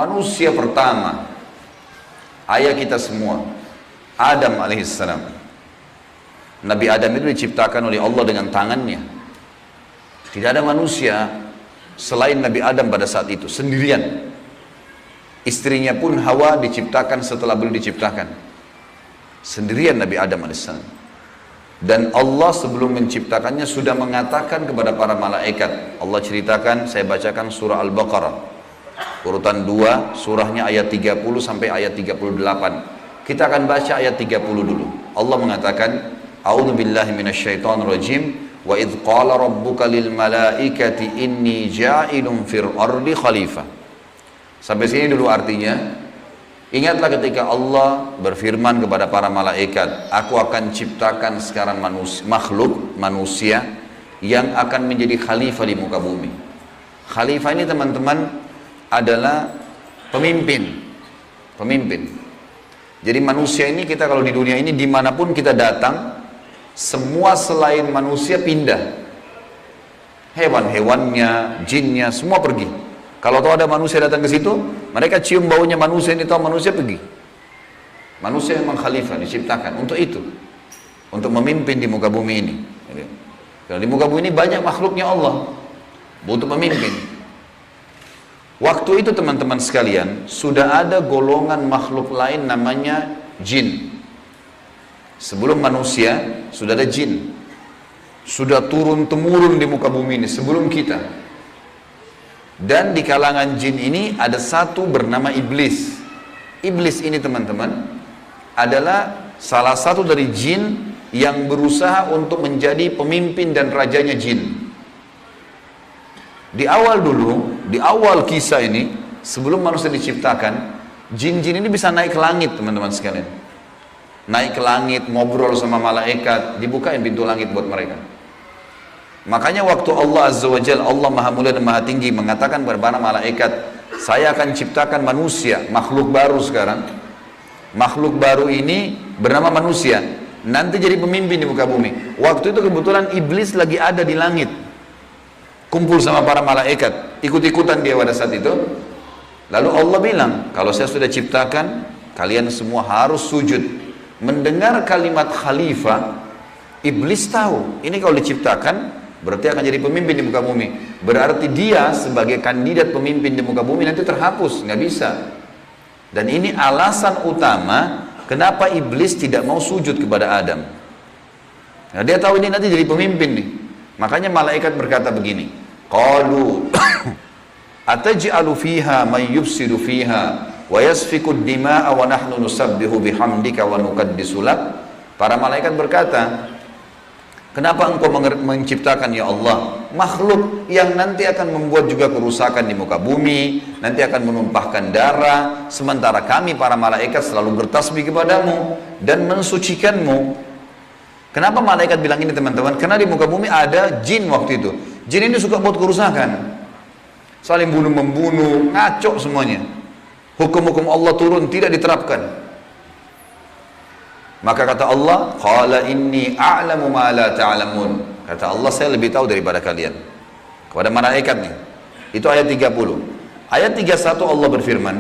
manusia pertama, ayah kita semua, Adam alaihissalam. Nabi Adam itu diciptakan oleh Allah dengan tangannya. Tidak ada manusia selain Nabi Adam pada saat itu, sendirian. Istrinya pun Hawa diciptakan setelah beliau diciptakan. Sendirian Nabi Adam alaihissalam. Dan Allah sebelum menciptakannya sudah mengatakan kepada para malaikat. Allah ceritakan, saya bacakan surah Al-Baqarah. Urutan 2, surahnya ayat 30 sampai ayat 38. Kita akan baca ayat 30 dulu. Allah mengatakan, A'udzubillahi minasyaitonirrajim. Wa idh qala rabbuka lil malaikati inni ja'ilun fil ardi khalifah. Sampai sini dulu artinya. Ingatlah ketika Allah berfirman kepada para malaikat, aku akan ciptakan sekarang makhluk manusia yang akan menjadi khalifah di muka bumi. Khalifah ini teman-teman adalah pemimpin. Jadi manusia ini, kita kalau di dunia ini dimanapun kita datang, semua selain manusia pindah. Hewan-hewannya, jinnya, semua pergi. Kalau tahu ada manusia datang ke situ, mereka cium baunya manusia ini, tahu manusia pergi. Manusia memang khalifah diciptakan untuk itu, untuk memimpin di muka bumi ini. Kalau di muka bumi ini banyak makhluknya Allah, butuh pemimpin. Waktu itu teman-teman sekalian, sudah ada golongan makhluk lain namanya jin. Sebelum manusia sudah ada jin, sudah turun-temurun di muka bumi ini sebelum kita. Dan di kalangan jin ini ada satu bernama iblis. Iblis ini teman-teman adalah salah satu dari jin yang berusaha untuk menjadi pemimpin dan rajanya jin. Di awal dulu, di awal kisah ini, sebelum manusia diciptakan, jin-jin ini bisa naik ke langit teman-teman sekalian. Naik ke langit, ngobrol sama malaikat, dibukain pintu langit buat mereka. Makanya waktu Allah Azza wa Jalla, Allah Maha Mulia dan Maha Tinggi, mengatakan kepada para malaikat, saya akan ciptakan manusia, makhluk baru sekarang. Makhluk baru ini bernama manusia, nanti jadi pemimpin di muka bumi. Waktu itu kebetulan iblis lagi ada di langit, kumpul sama para malaikat, ikut-ikutan dia pada saat itu. Lalu Allah bilang, kalau saya sudah ciptakan, kalian semua harus sujud. Mendengar kalimat khalifah, iblis tahu, ini kalau diciptakan berarti akan jadi pemimpin di muka bumi. Berarti dia sebagai kandidat pemimpin di muka bumi nanti terhapus, nggak bisa. Dan ini alasan utama kenapa iblis tidak mau sujud kepada Adam. Nah, dia tahu ini nanti jadi pemimpin nih. Makanya malaikat berkata begini, qalu ataj'alu fiha may yufsidu fiha wa yasfiku ad-dima'a wa nahnu nusabbihu bihamdika wa nuqaddisu lak. Para malaikat berkata, kenapa engkau menciptakan ya Allah makhluk yang nanti akan membuat juga kerusakan di muka bumi, nanti akan menumpahkan darah, sementara kami para malaikat selalu bertasbih kepadamu dan mensucikanmu. Kenapa malaikat bilang ini teman-teman? Karena di muka bumi ada jin waktu itu. Jin ini suka buat kerusakan, saling bunuh-membunuh, ngaco semuanya. Hukum-hukum Allah turun tidak diterapkan. Maka kata Allah, qala inni a'lamu ma la ta'lamun. Kata Allah, saya lebih tahu daripada kalian. Kepada malaikat nih. Itu ayat 30. Ayat 31 Allah berfirman,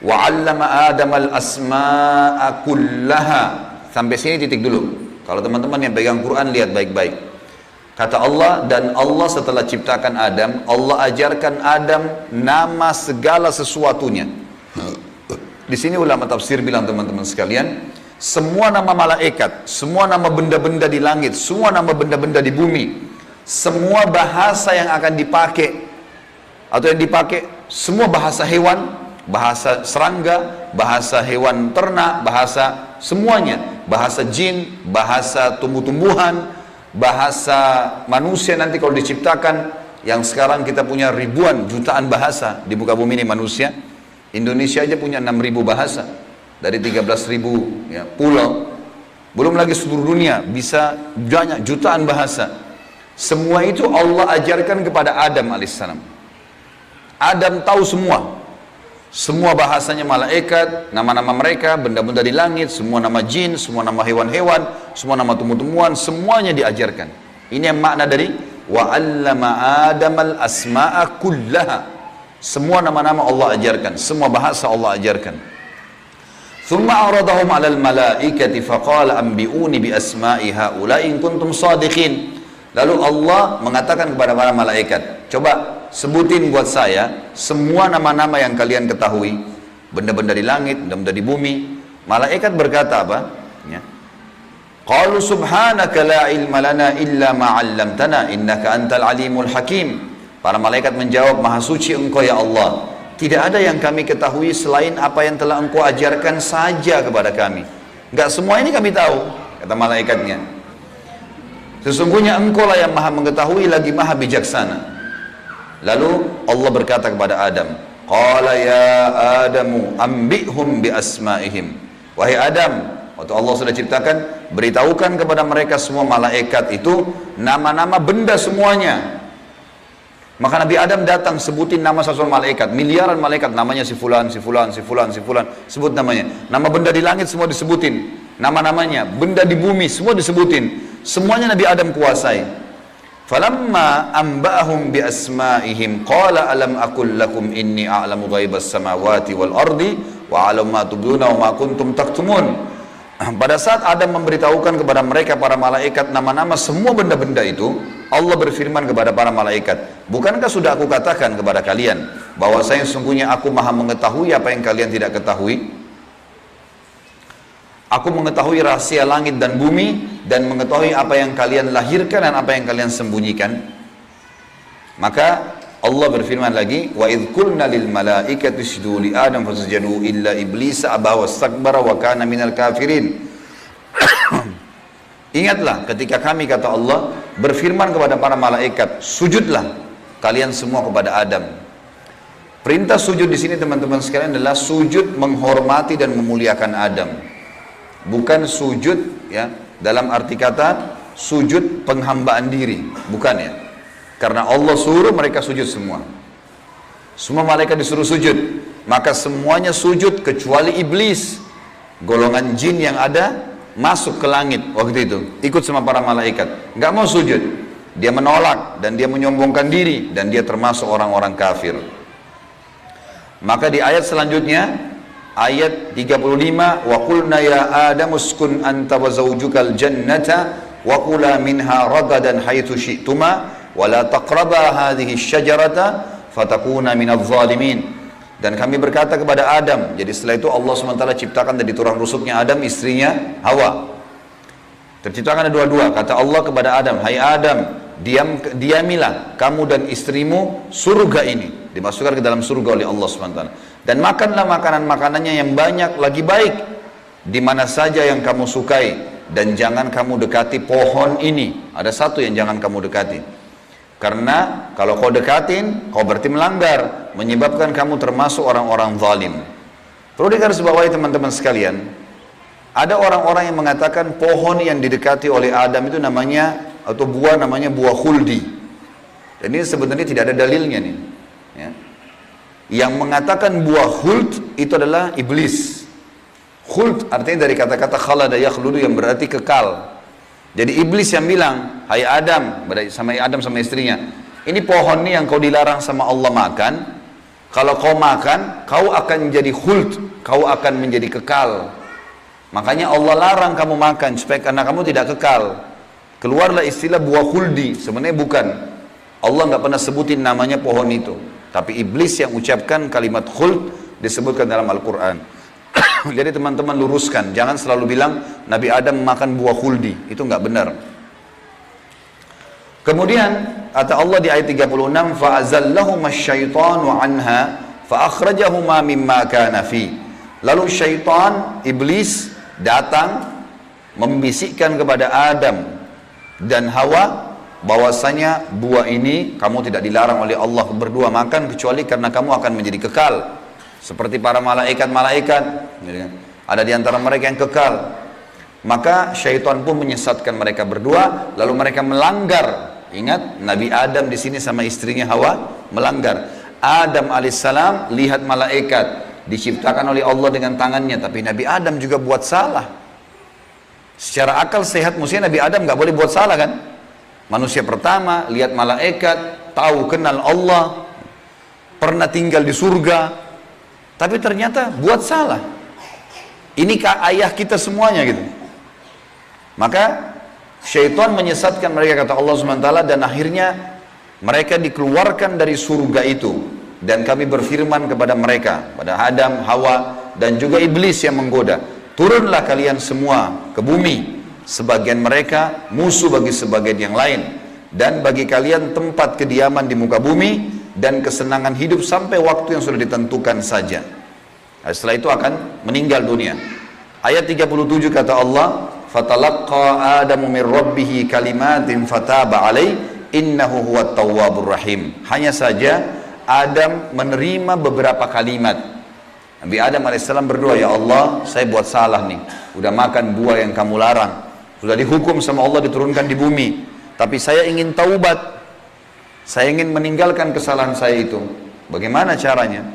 wa 'allama Adam al-asma'a kullaha. Sampai sini titik dulu. Kalau teman-teman yang pegang Quran lihat baik-baik. Kata Allah, dan Allah setelah ciptakan Adam, Allah ajarkan Adam nama segala sesuatunya. Di sini ulama tafsir bilang teman-teman sekalian, semua nama malaikat, semua nama benda-benda di langit, semua nama benda-benda di bumi, semua bahasa yang akan dipakai atau yang dipakai, semua bahasa hewan, bahasa serangga, bahasa hewan ternak, bahasa semuanya, bahasa jin, bahasa tumbuh-tumbuhan, bahasa manusia nanti kalau diciptakan, yang sekarang kita punya ribuan, jutaan bahasa di muka bumi ini manusia. Indonesia aja punya 6.000 bahasa dari 13.000 ya, pulau. Belum lagi seluruh dunia bisa banyak jutaan bahasa. Semua itu Allah ajarkan kepada Adam alaihissalam. Adam tahu semua. Semua bahasanya malaikat, nama-nama mereka, benda-benda di langit, semua nama jin, semua nama hewan-hewan, semua nama tumbuh-tumbuhan, semuanya diajarkan. Ini yang makna dari wa 'allama Adamal asma'a kullaha. Semua nama-nama Allah ajarkan, semua bahasa Allah ajarkan. Thumma aradahum 'alal malaikati faqala anbi'uni bi asma'i haula'i in kuntum shadiqin. Lalu Allah mengatakan kepada para malaikat, coba sebutin buat saya semua nama-nama yang kalian ketahui, benda-benda di langit, benda-benda di bumi. Malaikat berkata apa? Ya. Qalu subhanaka la ilma lana illa ma 'allamtana innaka antal alimul hakim. Para malaikat menjawab, maha suci engkau ya Allah, tidak ada yang kami ketahui selain apa yang telah engkau ajarkan saja kepada kami. Enggak semua ini kami tahu, kata malaikatnya. Sesungguhnya engkau lah yang maha mengetahui lagi maha bijaksana. Lalu Allah berkata kepada Adam, qala ya Adamu ambihum bi asma'ihim. Wahai Adam, waktu Allah sudah ciptakan, beritahukan kepada mereka semua malaikat itu nama-nama benda semuanya. Maka Nabi Adam datang sebutin nama satu malaikat, miliaran malaikat, namanya si fulan, si fulan, si fulan, si fulan, sebut namanya. Nama benda di langit semua disebutin, nama-namanya, benda di bumi semua disebutin. Semuanya Nabi Adam kuasai. Falamma amba'ahum bi asma'ihim qala alam aqul lakum inni a'lamu ghaibas samawati wal ardi wa a'lamu ma tubduna wa ma kuntum taktumun. Pada saat Adam memberitahukan kepada mereka para malaikat nama-nama semua benda-benda itu, Allah berfirman kepada para malaikat, bukankah sudah aku katakan kepada kalian bahwasanya sesungguhnya aku maha mengetahui apa yang kalian tidak ketahui? Aku mengetahui rahasia langit dan bumi dan mengetahui apa yang kalian lahirkan dan apa yang kalian sembunyikan. Maka Allah berfirman lagi, wa idh qulna lil malaikati isjudu li Adam fasajadu illa iblis aba wastakbara wa kana minal kafirin. Ingatlah ketika kami, kata Allah, berfirman kepada para malaikat, sujudlah kalian semua kepada Adam. Perintah sujud di sini teman-teman sekalian adalah sujud menghormati dan memuliakan Adam. Bukan sujud ya dalam arti kata sujud penghambaan diri, bukan ya. Karena Allah suruh mereka sujud semua. Semua malaikat disuruh sujud. Maka semuanya sujud kecuali iblis. Golongan jin yang ada masuk ke langit waktu itu. Ikut sama para malaikat. Nggak mau sujud. Dia menolak dan dia menyombongkan diri. Dan dia termasuk orang-orang kafir. Maka di ayat selanjutnya, ayat 35, wa qulna ya Adam uskun anta wa zawjukal jannata wa kula minha ragadan haitsu syi'tuma wala taqraba hadhihi syajarata fatakuna minadh dhalimin. Dan kami berkata kepada Adam, jadi setelah itu Allah SWT ciptakan dari tulang rusuknya Adam istrinya Hawa. Terciptakan ada dua-dua. Kata Allah kepada Adam, hai Adam, diamilah kamu dan istrimu surga ini, dimasukkan ke dalam surga oleh Allah SWT. Dan makanlah makanan-makanannya yang banyak lagi baik di mana saja yang kamu sukai, dan jangan kamu dekati pohon ini. Ada satu yang jangan kamu dekati. Karena kalau kau dekatin, kau berarti melanggar, menyebabkan kamu termasuk orang-orang zalim. Perlu digarisbawahi teman-teman sekalian, ada orang-orang yang mengatakan pohon yang didekati oleh Adam itu namanya, atau buah namanya buah khuldi. Dan ini sebenarnya tidak ada dalilnya nih. Ya. Yang mengatakan buah khuld itu adalah iblis. Khuld artinya dari kata-kata khalada yakhludu yang berarti kekal. Jadi iblis yang bilang, hai Adam, sama istrinya, ini pohon nih yang kau dilarang sama Allah makan, kalau kau makan, kau akan menjadi khuld, kau akan menjadi kekal. Makanya Allah larang kamu makan, supaya karena kamu tidak kekal. Keluarlah istilah buah khuldi, sebenarnya bukan. Allah nggak pernah sebutin namanya pohon itu. Tapi iblis yang ucapkan kalimat khuld disebutkan dalam Al-Quran. Jadi teman-teman luruskan, jangan selalu bilang Nabi Adam makan buah khuldi, itu nggak benar. Kemudian kata Allah di ayat 36, fa'azallahuma syaitanu anha fa'akhrajahuma mimma kana fi. Lalu syaitan, iblis datang membisikkan kepada Adam dan Hawa bahwasanya buah ini kamu tidak dilarang oleh Allah berdua makan kecuali karena kamu akan menjadi kekal. Seperti para malaikat-malaikat, ada di antara mereka yang kekal. Maka syaitan pun menyesatkan mereka berdua, lalu mereka melanggar. Ingat, Nabi Adam di sini sama istrinya Hawa melanggar. Adam alaihissalam lihat malaikat diciptakan oleh Allah dengan tangannya, tapi Nabi Adam juga buat salah. Secara akal sehat mestinya Nabi Adam nggak boleh buat salah kan? Manusia pertama lihat malaikat, tahu kenal Allah. pernah tinggal di surga, tapi ternyata buat salah. Ini ayah kita semuanya gitu. Maka syaitan menyesatkan mereka, kata Allah SWT, dan akhirnya mereka dikeluarkan dari surga itu. Dan kami berfirman kepada mereka, pada Adam, Hawa, dan juga iblis yang menggoda, turunlah kalian semua ke bumi. Sebagian mereka musuh bagi sebagian yang lain, dan bagi kalian tempat kediaman di muka bumi dan kesenangan hidup sampai waktu yang sudah ditentukan saja. Nah, setelah itu akan meninggal dunia. Ayat 37 kata Allah, fatalaqqa Adamu min rabbih kalimatin fataba alaih innahu huwat tawwabur rahim. Hanya saja Adam menerima beberapa kalimat. Nabi Adam alaihissalam berdoa, ya Allah, saya buat salah nih, udah makan buah yang kamu larang, sudah dihukum sama Allah diturunkan di bumi, tapi saya ingin taubat, saya ingin meninggalkan kesalahan saya itu. Bagaimana caranya?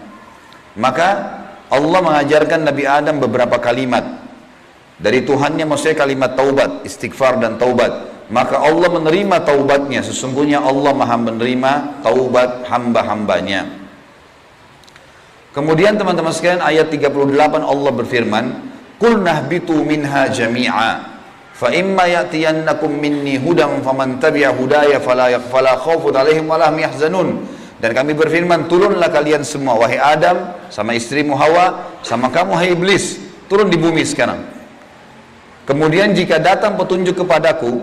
Maka Allah mengajarkan Nabi Adam beberapa kalimat dari Tuhannya, maksudnya kalimat taubat, istighfar dan taubat. Maka Allah menerima taubatnya. Sesungguhnya Allah maha menerima taubat hamba-hambanya. Kemudian teman-teman sekalian, ayat 38 Allah berfirman, qul nahbitu minha jami'a fa imma ya'tiyannakum minni hudan faman tabi'a hudaya fala khaufun 'alaihim wa la hum yahzanun. Dan kami berfirman, turunlah kalian semua, wahai Adam, sama istrimu Hawa, sama kamu hai iblis, turun di bumi sekarang. Kemudian jika datang petunjuk kepadaku,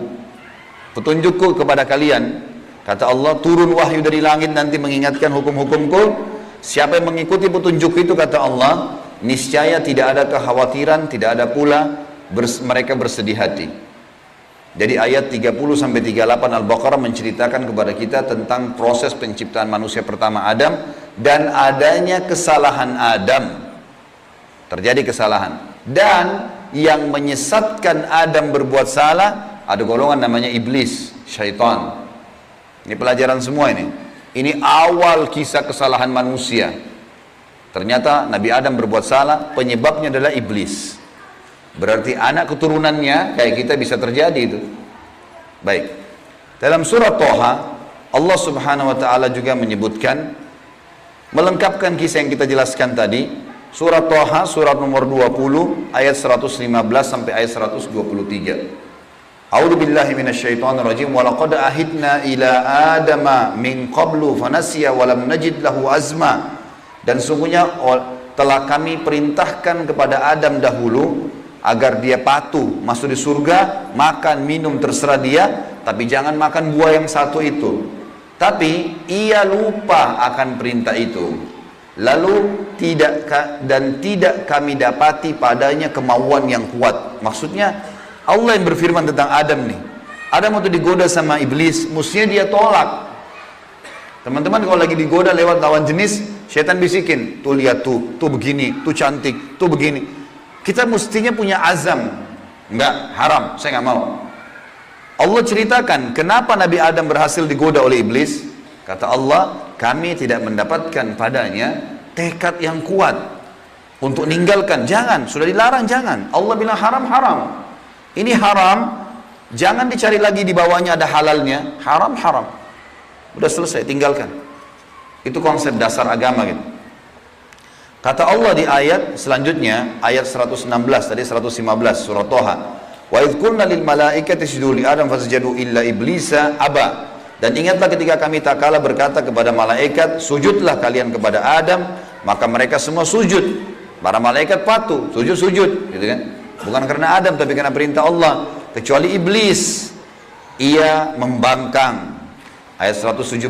petunjukku kepada kalian, kata Allah, turun wahyu dari langit nanti mengingatkan hukum-hukumku. Siapa yang mengikuti petunjuk itu, kata Allah, niscaya tidak ada kekhawatiran, tidak ada pula mereka bersedih hati. Jadi ayat 30-38 Al-Baqarah menceritakan kepada kita tentang proses penciptaan manusia pertama Adam dan adanya kesalahan Adam. Terjadi kesalahan. Dan yang menyesatkan Adam berbuat salah, ada golongan namanya iblis, syaitan. Ini pelajaran semua ini. Ini awal kisah kesalahan manusia. Ternyata Nabi Adam berbuat salah, penyebabnya adalah iblis. Berarti anak keturunannya kayak kita bisa terjadi itu. Baik. Dalam surah Toha, Allah Subhanahu wa taala juga menyebutkan, melengkapkan kisah yang kita jelaskan tadi. Surah Toha, surat nomor 20, ayat 115 sampai ayat 123. A'udzu billahi minasyaitonir rajim. Wa laqad ahidna ila adama min qablu fanasiya wa lam najid lahu azma. Dan sungguhnya telah kami perintahkan kepada Adam dahulu agar dia patuh masuk di surga, makan minum terserah dia, tapi jangan makan buah yang satu itu. Tapi ia lupa akan perintah itu. Lalu tidak kami dapati padanya kemauan yang kuat. Maksudnya Allah yang berfirman tentang Adam nih. Adam waktu digoda sama iblis, mestinya dia tolak. Teman-teman kalau lagi digoda lewat lawan jenis, syaitan bisikin, tuh lihat tuh begini, tuh cantik, tuh begini. Kita mestinya punya azam, enggak, haram, saya nggak mau. Allah ceritakan kenapa Nabi Adam berhasil digoda oleh iblis. Kata Allah, kami tidak mendapatkan padanya tekad yang kuat untuk meninggalkan. Jangan, sudah dilarang jangan. Allah bilang haram, haram. Ini haram, jangan dicari lagi di bawahnya ada halalnya. Haram, haram. Udah selesai, tinggalkan. Itu konsep dasar agama gitu. Kata Allah di ayat selanjutnya, ayat 116, tadi 115 surah Toha. Wa idh qulna lil malaikati isjudu li Adam fasajadu illa iblisa aba. Dan ingatlah ketika kami tak kala berkata kepada malaikat, sujudlah kalian kepada Adam, maka mereka semua sujud. Para malaikat patuh, sujud, gitu kan? Bukan karena Adam tapi karena perintah Allah, kecuali iblis. Ia membangkang. Ayat 117.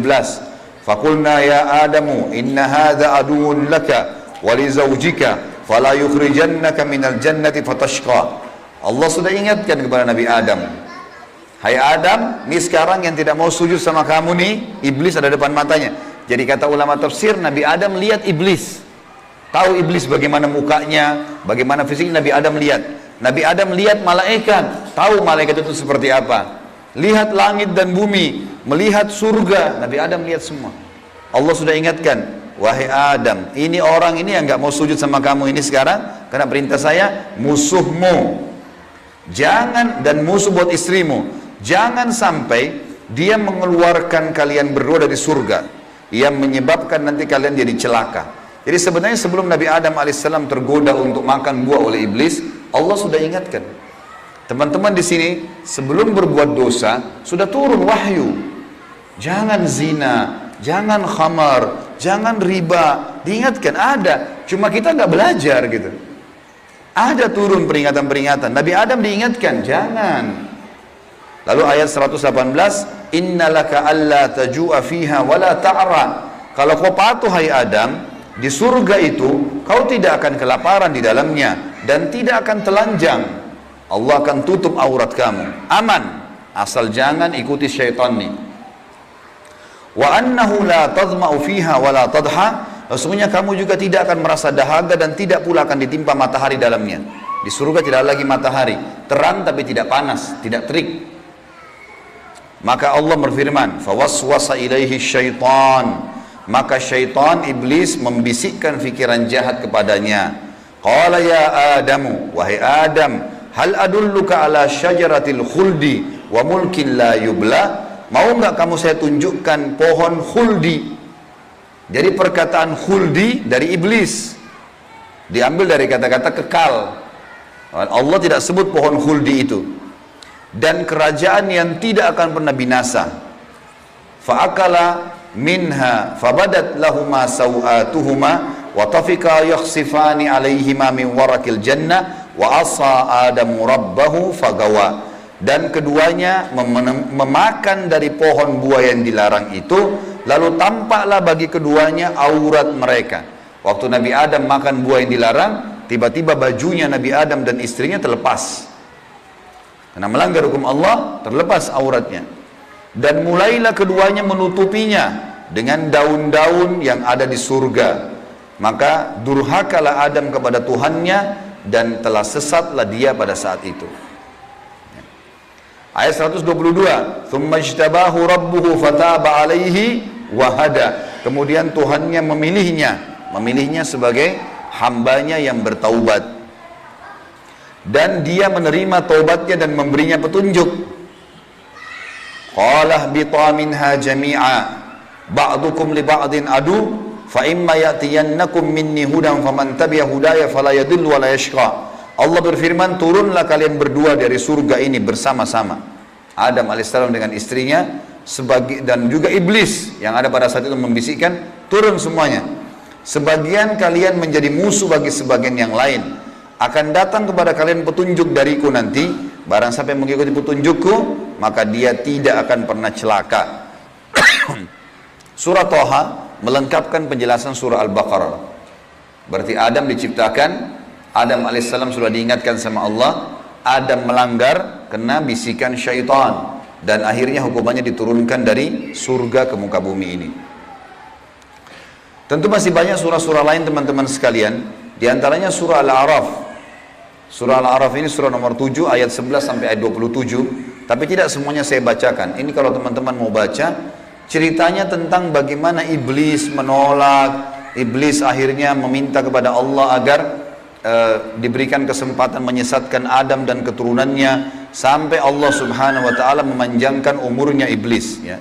Faqulna ya Adamu inna hadza aduwwun laka walizawjika fala yukhrijannaka minal jannati fatashqa. Allah sudah ingatkan kepada Nabi Adam, hai Adam, ini sekarang yang tidak mau sujud sama kamu nih, iblis ada depan matanya. Jadi kata ulama tafsir, Nabi Adam lihat iblis, tahu iblis bagaimana mukanya, bagaimana fisiknya. Nabi Adam lihat. Nabi Adam lihat malaikat, tahu malaikat itu seperti apa. Lihat langit dan bumi, melihat surga, Nabi Adam lihat semua. Allah sudah ingatkan, wahai Adam, ini orang ini yang nggak mau sujud sama kamu ini sekarang karena perintah saya, musuhmu. Jangan, dan musuh buat istrimu. Jangan sampai dia mengeluarkan kalian berdua dari surga. yang menyebabkan nanti kalian jadi celaka. Jadi sebenarnya sebelum Nabi Adam alaihissalam tergoda untuk makan buah oleh iblis, Allah sudah ingatkan. Teman-teman di sini sebelum berbuat dosa sudah turun wahyu. Jangan zina, jangan khamar, jangan riba. Diingatkan ada, cuma kita nggak belajar gitu. Ada turun peringatan-peringatan. Nabi Adam diingatkan, jangan. Lalu ayat 118, innalaka alla taju'a fiha wala ta'ra. Kalau kau patuh hai Adam, di surga itu kau tidak akan kelaparan di dalamnya dan tidak akan telanjang. Allah akan tutup aurat kamu. Aman, asal jangan ikuti syaitan nih. Wa annahu la tadma'u fiha wa la tadha. Sesungguhnya kamu juga tidak akan merasa dahaga dan tidak pula akan ditimpa matahari dalamnya. Di surga tidak lagi matahari, terang tapi tidak panas, tidak terik. Maka Allah berfirman, fawaswasa ilaihi syaitan. Maka syaitan iblis membisikkan fikiran jahat kepadanya. Qala ya Adamu, wahai Adam, hal adulluka ala syajaratil khuldi wa mulkin la yubla. Mau nggak kamu saya tunjukkan pohon khuldi? Jadi perkataan khuldi dari iblis, diambil dari kata-kata kekal. Allah tidak sebut pohon khuldi itu. Dan kerajaan yang tidak akan pernah binasa. Fa'akala minha fabadat lahuma sawatuhuma wa tafika yakhsifani alaihima min warakil jannah wa asa adamu rabbahu fagawa. Dan keduanya memakan dari pohon buah yang dilarang itu, lalu tampaklah bagi keduanya aurat mereka. Waktu Nabi Adam makan buah yang dilarang, tiba-tiba bajunya Nabi Adam dan istrinya terlepas karena melanggar hukum Allah, terlepas auratnya. Dan mulailah keduanya menutupinya dengan daun-daun yang ada di surga. Maka durhakalah Adam kepada Tuhannya dan telah sesatlah dia pada saat itu. Ayat 122, "Tsumma ijtabahu rabbuhu fataba 'alaihi wa hada." Kemudian Tuhannya memilihnya sebagai hambanya yang bertaubat. Dan dia menerima taubatnya dan memberinya petunjuk. Qala bita minha jami'a ba'dukum li ba'din adu fa imma ya'tiyannakum minni hudan faman tabi'a hudaya fala yadhillu wa la yashqa. Allah berfirman, turunlah kalian berdua dari surga ini bersama-sama. Adam alaihissalam dengan istrinya dan juga iblis yang ada pada saat itu membisikkan, turun semuanya. Sebagian kalian menjadi musuh bagi sebagian yang lain. Akan datang kepada kalian petunjuk dariku nanti, barang siapa yang mengikuti petunjukku, maka dia tidak akan pernah celaka. Surah Thaha melengkapkan penjelasan surah Al-Baqarah. Berarti Adam diciptakan, Adam alaihissalam sudah diingatkan sama Allah, Adam melanggar kena bisikan syaitan, dan akhirnya hukumannya diturunkan dari surga ke muka bumi ini. Tentu masih banyak surah-surah lain teman-teman sekalian, di antaranya surah Al-A'raf. Surah Al-A'raf ini surah nomor 7 ayat 11 sampai ayat 27, tapi tidak semuanya saya bacakan. Ini kalau teman-teman mau baca, ceritanya tentang bagaimana iblis menolak, iblis akhirnya meminta kepada Allah agar diberikan kesempatan menyesatkan Adam dan keturunannya, sampai Allah subhanahu wa ta'ala memanjangkan umurnya iblis ya.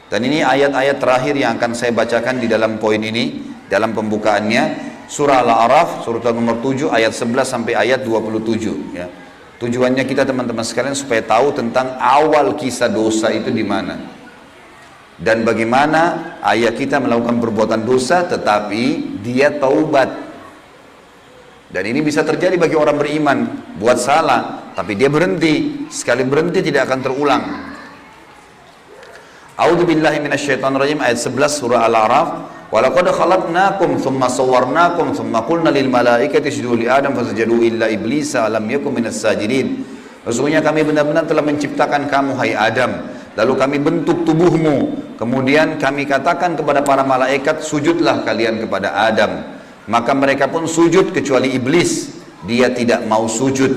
Dan ini ayat-ayat terakhir yang akan saya bacakan di dalam poin ini, dalam pembukaannya. Surah Al-A'raf, surah nomor 7 ayat 11 sampai ayat 27 ya. Tujuannya kita teman-teman sekalian supaya tahu tentang awal kisah dosa itu di mana. Dan bagaimana ayah kita melakukan perbuatan dosa tetapi dia taubat. Dan ini bisa terjadi bagi orang beriman, buat salah tapi dia berhenti, sekali berhenti tidak akan terulang. A'udzubillahi minasyaitonirrajim, ayat 11 surah Al-A'raf. Walaqad khalaqnakum thumma sawwarnakum thumma qulna lil malaikati isjudu li Adam fasajadu illa iblisa lam yakun minas sajidin. Sesungguhnya kami benar-benar telah menciptakan kamu hai Adam, lalu kami bentuk tubuhmu, kemudian kami katakan kepada para malaikat, sujudlah kalian kepada Adam. Maka mereka pun sujud kecuali iblis, dia tidak mau sujud.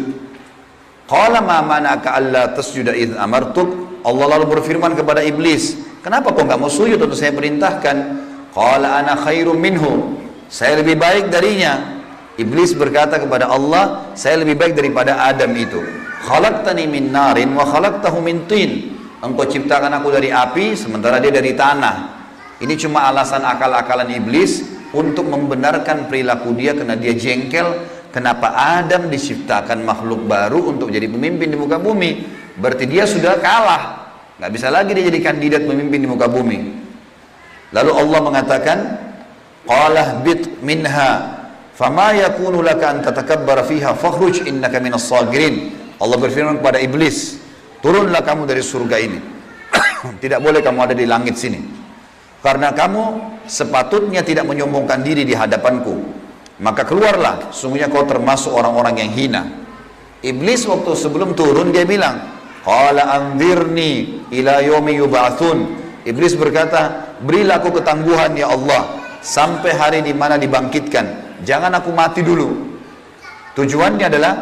Qala ma mana'aka alla tasjuda idh amartuk. Allah lalu berfirman kepada iblis, kenapa kau enggak mau sujud waktu saya perintahkan? Qala ana khairum minhu, saya lebih baik darinya. Iblis berkata kepada Allah, saya lebih baik daripada Adam itu. Khalaqtani min narin wa khalaqtahu min tin. Engkau ciptakan aku dari api sementara dia dari tanah. Ini cuma alasan akal-akalan iblis untuk membenarkan perilaku dia karena dia jengkel. Kenapa Adam diciptakan makhluk baru untuk jadi pemimpin di muka bumi? Berarti dia sudah kalah, nggak bisa lagi dia jadi kandidat pemimpin di muka bumi. Lalu Allah mengatakan, qala bit minha fama yakunu laka an tatakabbara fiha fakhruj innaka minas sagirin. Allah berfirman kepada iblis, turunlah kamu dari surga ini. Tidak boleh kamu ada di langit sini, karena kamu sepatutnya tidak menyombongkan diri di hadapanku. Maka keluarlah, sungguhnya kau termasuk orang-orang yang hina. Iblis waktu sebelum turun dia bilang, qala anzirni ila yaumi yub'atsun. Iblis berkata, berilah aku ketangguhan ya Allah sampai hari di mana dibangkitkan. Jangan aku mati dulu. Tujuannya adalah,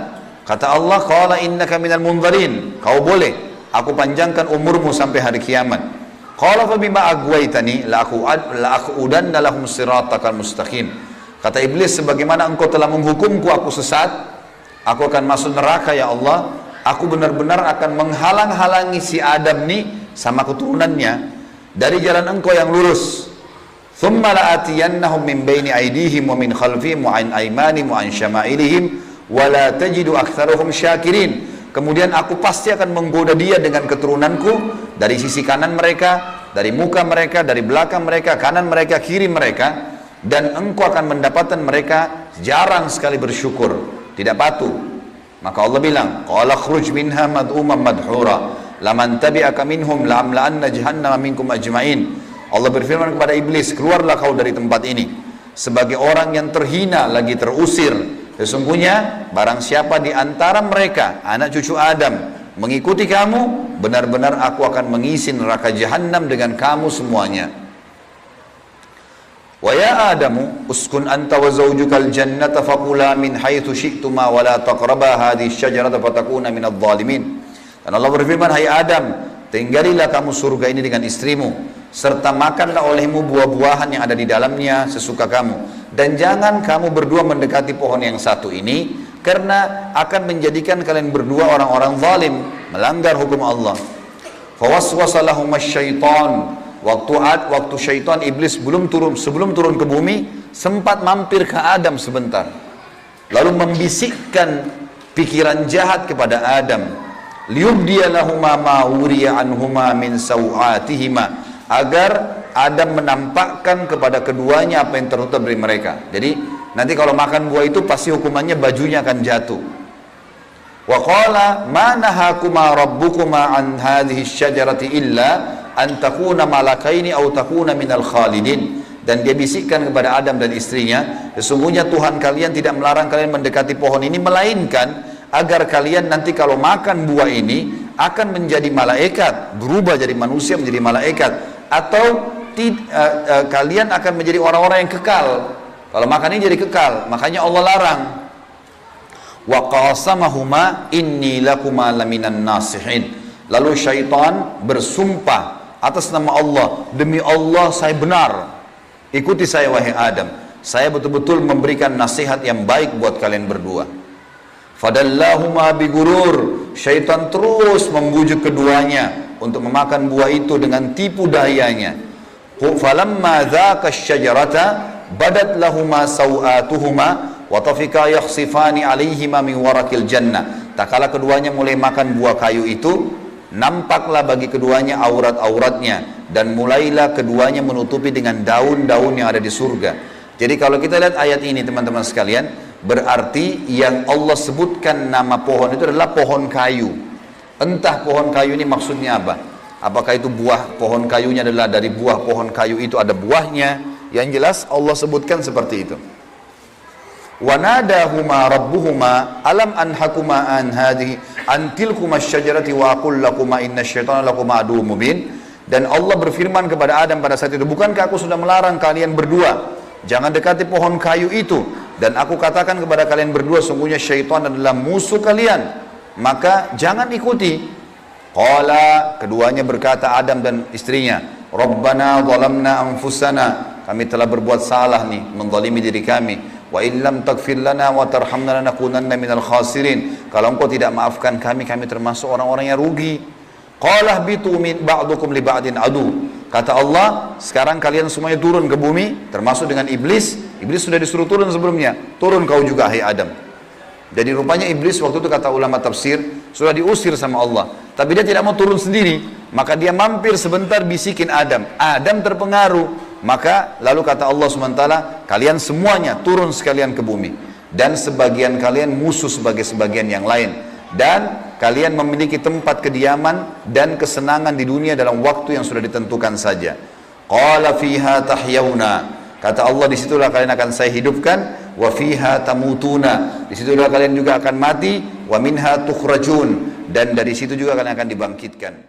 kata Allah, qala innaka minal munzarin. Kau boleh, aku panjangkan umurmu sampai hari kiamat. Qala fa bima aghwaytani la aqudanna lahum siratakal mustaqim. Kata iblis, sebagaimana engkau telah menghukumku aku sesat, aku akan masuk neraka ya Allah. Aku benar-benar akan menghalang-halangi si Adam nih sama keturunannya dari jalan engkau yang lurus. Thumma la'atiyannahum min baini aydihim wa min khalfihim wa an aymanihim wa an syama'ilihim wa la tajidu aktsaruhum syakirin. Kemudian aku pasti akan menggoda dia dengan keturunanku dari sisi kanan mereka, dari muka mereka, dari belakang mereka, kanan mereka, kiri mereka. Dan engkau akan mendapatkan mereka jarang sekali bersyukur, tidak patuh. Maka Allah bilang, qala khruj minha mad'uman madhura laman tabi'aka minhum la'amla'anna jahannama minkum ajma'in. Allah berfirman kepada iblis, keluarlah kau dari tempat ini sebagai orang yang terhina lagi terusir. Sesungguhnya barang siapa di antara mereka anak cucu Adam mengikuti kamu, benar-benar aku akan mengisi neraka jahannam dengan kamu semuanya. Wa ya Adamu uskun anta wa zawjukal jannata faqula min haitsu syi'tuma wa la taqraba hadhihi syajarata fatakuna minadh dhalimin. Dan Allah berfirman, hai Adam, tinggalilah kamu surga ini dengan istrimu serta makanlah olehmu buah-buahan yang ada di dalamnya sesuka kamu, dan jangan kamu berdua mendekati pohon yang satu ini karena akan menjadikan kalian berdua orang-orang zalim, melanggar hukum Allah. Fawaswasa lahum asy-syaitan. Waktu syaitan iblis sebelum turun ke bumi sempat mampir ke Adam sebentar, lalu membisikkan pikiran jahat kepada Adam, liyubdiya lahuma ma wuriya anhuma min sawatihima, agar Adam menampakkan kepada keduanya apa yang tertutup dari mereka. Jadi nanti kalau makan buah itu pasti hukumannya bajunya akan jatuh. Wa qala ma nahakuma rabbukuma an hadhihi syajarati illa an takuna malakaini aw takuna minal khalidin. Dan dia bisikkan kepada Adam dan istrinya, sesungguhnya Tuhan kalian tidak melarang kalian mendekati pohon ini, melainkan agar kalian nanti kalau makan buah ini akan menjadi malaikat, berubah jadi manusia menjadi malaikat, atau kalian akan menjadi orang-orang yang kekal. Kalau makan ini jadi kekal, makanya Allah larang. Wa qasamahuma inni lakuma laminan nasihin. Lalu syaitan bersumpah atas nama Allah, demi Allah saya benar, ikuti saya wahai Adam, saya betul-betul memberikan nasihat yang baik buat kalian berdua. Fadallahuma bigurur. Syaitan terus membujuk keduanya untuk memakan buah itu dengan tipu dayanya. Falamma dzaka asy-syajarata badat lahuma sawatuhuma wa tafika yakhsifani alaihima min warakil jannah. Tak kala keduanya mulai makan buah kayu itu, nampaklah bagi keduanya aurat-auratnya, dan mulailah keduanya menutupi dengan daun-daun yang ada di surga. Jadi kalau kita lihat ayat ini teman-teman sekalian, berarti yang Allah sebutkan nama pohon itu adalah pohon kayu. Entah pohon kayu ini maksudnya apa? Apakah itu buah pohon kayunya adalah dari buah pohon kayu itu ada buahnya? Yang jelas Allah sebutkan seperti itu. Wa nadahuma rabbuhuma alam anhakuma an hadhihi an tilkuma asy-syajarati wa aqul lakuma innasyaitonal lakuma aduwwum mubin. Dan Allah berfirman kepada Adam pada saat itu, bukankah aku sudah melarang kalian berdua jangan dekati pohon kayu itu, dan aku katakan kepada kalian berdua sungguhnya syaitan adalah musuh kalian, maka jangan ikuti. Qala, keduanya berkata Adam dan istrinya, Rabbana zalamna anfusana, kami telah berbuat salah nih, menzalimi diri kami. Wa illam taghfir lana wa tarhamna lanakunanna minal khasirin. Kalau engkau tidak maafkan kami, kami termasuk orang-orang yang rugi. Qala bitu min ba'dukum li ba'din adu. Kata Allah, sekarang kalian semuanya turun ke bumi, termasuk dengan iblis. Iblis sudah disuruh turun sebelumnya. Turun kau juga, hai Adam. Jadi rupanya iblis waktu itu kata ulama tafsir, sudah diusir sama Allah. Tapi dia tidak mau turun sendiri. Maka dia mampir sebentar bisikin Adam. Adam terpengaruh. Maka lalu kata Allah SWT, kalian semuanya turun sekalian ke bumi. Dan sebagian kalian musuh sebagai sebagian yang lain. Dan kalian memiliki tempat kediaman dan kesenangan di dunia dalam waktu yang sudah ditentukan saja. Qala fiha tahyawna. Kata Allah, disitulah kalian akan saya hidupkan. Wa fiha tamutuna. Disitulah kalian juga akan mati. Wa minha tukhrajun. Dan dari situ juga kalian akan dibangkitkan.